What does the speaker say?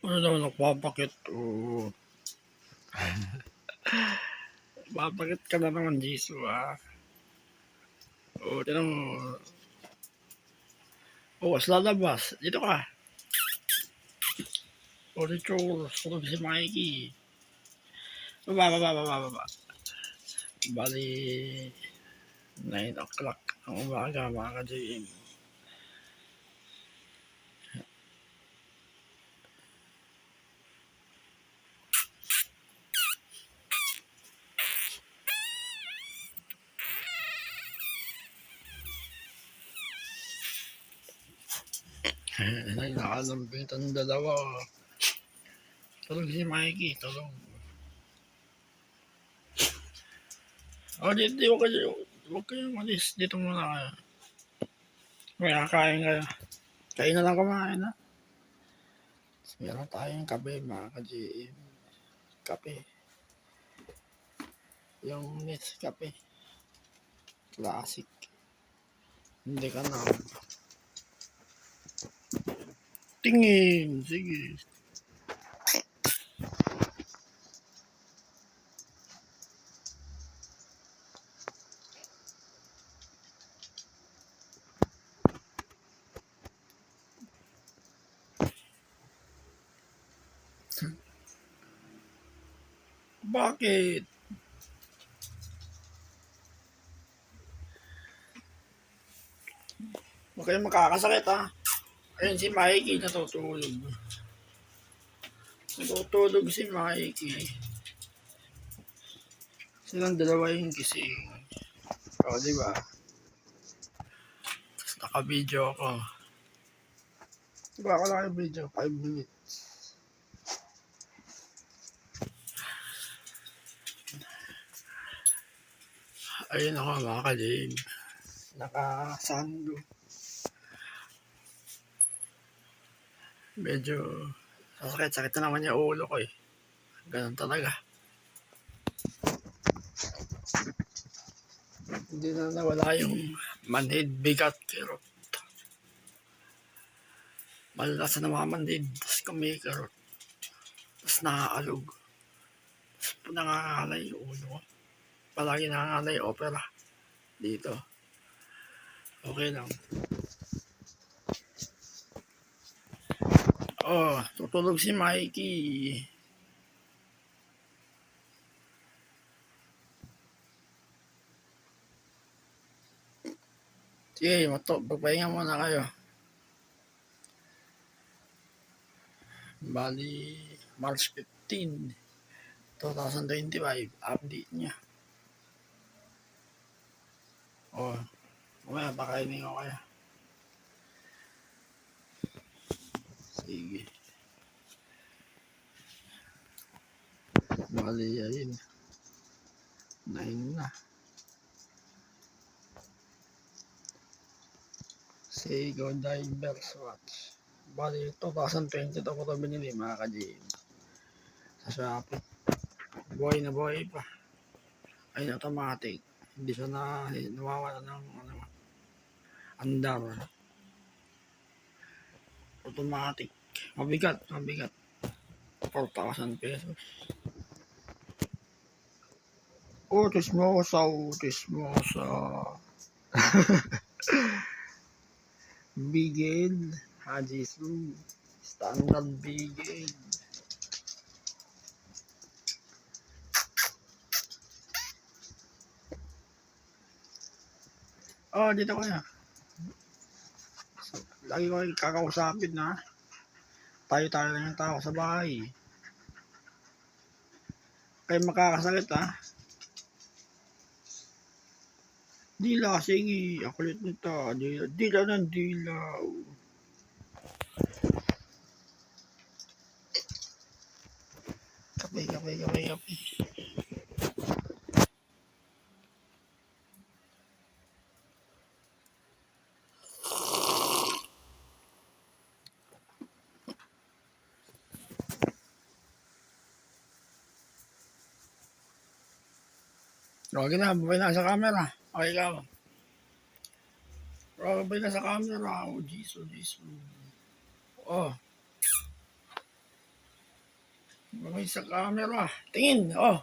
Ano daw nagpapakit? Oo. Papakit ka na naman, Jisoo, ah. Oo, tinan mo. Oo, sa lalabas. Dito ka. O, dito. Tulog si Mikey. Baba. Bali, 9 o'clock ang umaga, mga ka-JM. Nakalambit ang dalawa. Tulog si Mikey, tulog. O, dito kayo. Huwag kayong malis. Dito muna kayo. May kakain kayo. Kain na lang kumain, ha? Meron tayong kape, mga ka-JM. Kape. Yung Nescafe. Classic. Hindi ka na. Tingin. Sige. Bakit? Huwag kayong makakasakit, ha? Ayun si Mikey natutulog. Natutulog si Mikey. Silang dalawa yung gising. O, diba? Tapos naka-video ako. Diba ako lang yung video? 5 minutes. Ayun ako, mga ka-JM. Naka-sando. Medyo sakit na naman yung ulo ko, eh. Ganun talaga. Hindi na nawala yung manhid bigat kirot. Malakas na mga manhid, tapos kumikirot. Tapos nakaalog. Tapos nangangalay yung ulo ko. Palagi nangangalay opera. Dito. Okay lang. Oh, tutulog si Mikey. Sige, magpahinga muna kayo. Bali, March 15, 2025, update niya. Oh, mamaya pakainin ko kaya. Sige. Bali, ayun. 9 na. Seigo Divers Watch. Bali, 2020 ko ito binili, mga ka-JM. Sa Shopee. Buhay na buhay pa. Ayun, automatic. Hindi siya nawawala ng andar. Automatic. Mabigat. 4,000 pesos. Oh, tismosa. Bigel. Hajisu. Standard Bigel. Oh, dito kaya. Lagi ko kakausapin na. Tayo lang yung tao sa bahay. Kaya makakasakit, ha. Dila, sige. Ako ulit nito. Dila ng dilaw. Kape. Okay na, babay na sa camera. Okay ka. Babay na sa camera. Oh, Jesus. Oh. Bumay sa camera. Tingin, oh.